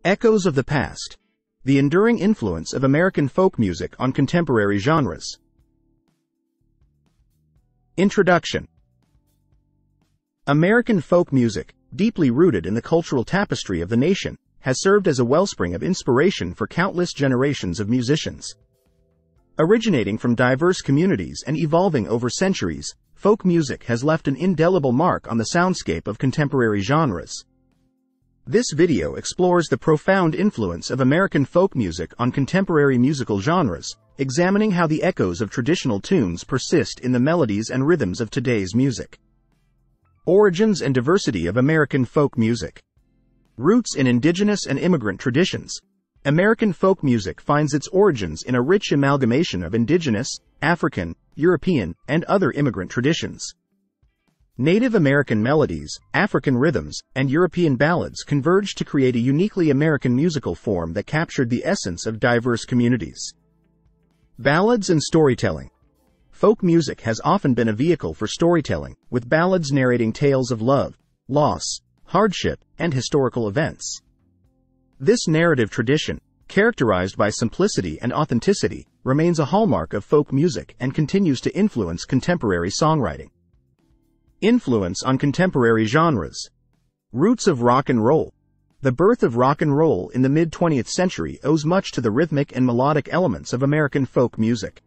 Echoes of the Past. The enduring influence of American folk music on contemporary genres. Introduction. American folk music, deeply rooted in the cultural tapestry of the nation, has served as a wellspring of inspiration for countless generations of musicians. Originating from diverse communities and evolving over centuries, folk music has left an indelible mark on the soundscape of contemporary genres. This video explores the profound influence of American folk music on contemporary musical genres, examining how the echoes of traditional tunes persist in the melodies and rhythms of today's music. Origins and diversity of American folk music. Roots in indigenous and immigrant traditions. American folk music finds its origins in a rich amalgamation of indigenous, African, European, and other immigrant traditions. Native American melodies, African rhythms, and European ballads converged to create a uniquely American musical form that captured the essence of diverse communities. Ballads and storytelling. Folk music has often been a vehicle for storytelling, with ballads narrating tales of love, loss, hardship, and historical events. This narrative tradition, characterized by simplicity and authenticity, remains a hallmark of folk music and continues to influence contemporary songwriting. Influence on contemporary genres. Roots of rock and roll. The birth of rock and roll in the mid-20th century owes much to the rhythmic and melodic elements of American folk music.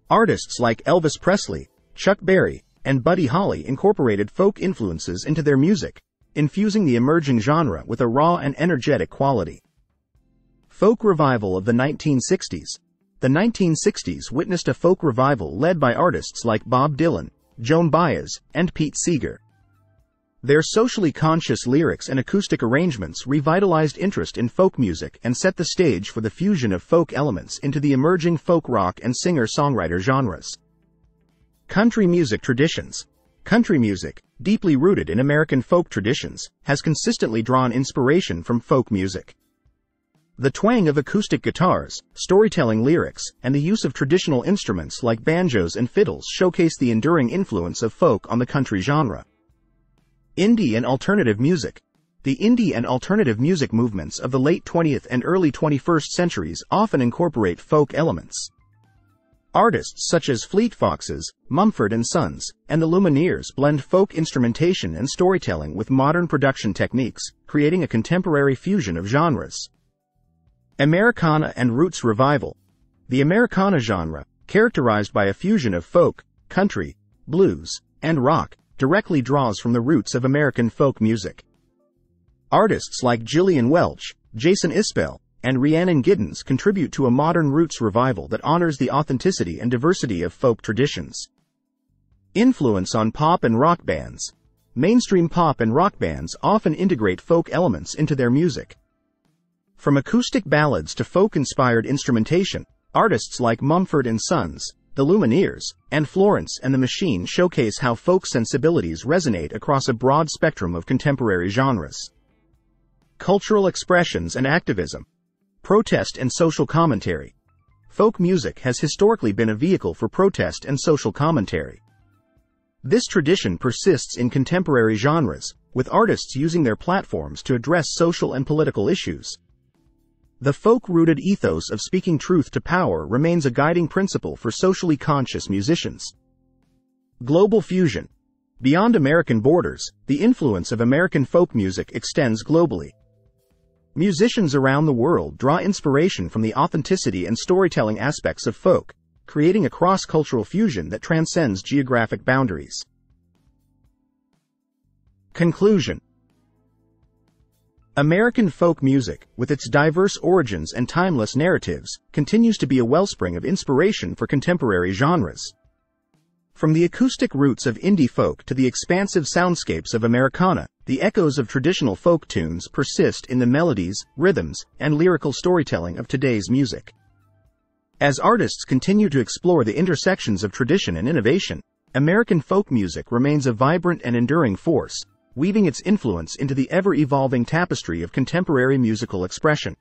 Artists like Elvis Presley, Chuck Berry, and Buddy Holly incorporated folk influences into their music, infusing the emerging genre with a raw and energetic quality. Folk revival of the 1960s. The 1960s witnessed a folk revival led by artists like Bob Dylan, Joan Baez, and Pete Seeger. Their socially conscious lyrics and acoustic arrangements revitalized interest in folk music and set the stage for the fusion of folk elements into the emerging folk rock and singer-songwriter genres. Country music traditions. Country music, deeply rooted in American folk traditions, has consistently drawn inspiration from folk music. The twang of acoustic guitars, storytelling lyrics, and the use of traditional instruments like banjos and fiddles showcase the enduring influence of folk on the country genre. Indie and alternative music. The indie and alternative music movements of the late 20th and early 21st centuries often incorporate folk elements. Artists such as Fleet Foxes, Mumford & Sons, and the Lumineers blend folk instrumentation and storytelling with modern production techniques, creating a contemporary fusion of genres. Americana and roots revival. The Americana genre, characterized by a fusion of folk, country, blues, and rock, directly draws from the roots of American folk music. Artists like Gillian Welch, Jason Isbell, and Rhiannon Giddens contribute to a modern roots revival that honors the authenticity and diversity of folk traditions. Influence on pop and rock bands. Mainstream pop and rock bands often integrate folk elements into their music. From acoustic ballads to folk-inspired instrumentation, artists like Mumford & Sons, the Lumineers, and Florence and the Machine showcase how folk sensibilities resonate across a broad spectrum of contemporary genres. Cultural expressions and activism. Protest and social commentary. Folk music has historically been a vehicle for protest and social commentary. This tradition persists in contemporary genres, with artists using their platforms to address social and political issues. The folk-rooted ethos of speaking truth to power remains a guiding principle for socially conscious musicians. Global fusion. Beyond American borders, the influence of American folk music extends globally. Musicians around the world draw inspiration from the authenticity and storytelling aspects of folk, creating a cross-cultural fusion that transcends geographic boundaries. Conclusion. American folk music, with its diverse origins and timeless narratives, continues to be a wellspring of inspiration for contemporary genres. From the acoustic roots of indie folk to the expansive soundscapes of Americana, the echoes of traditional folk tunes persist in the melodies, rhythms, and lyrical storytelling of today's music. As artists continue to explore the intersections of tradition and innovation, American folk music remains a vibrant and enduring force, weaving its influence into the ever-evolving tapestry of contemporary musical expression.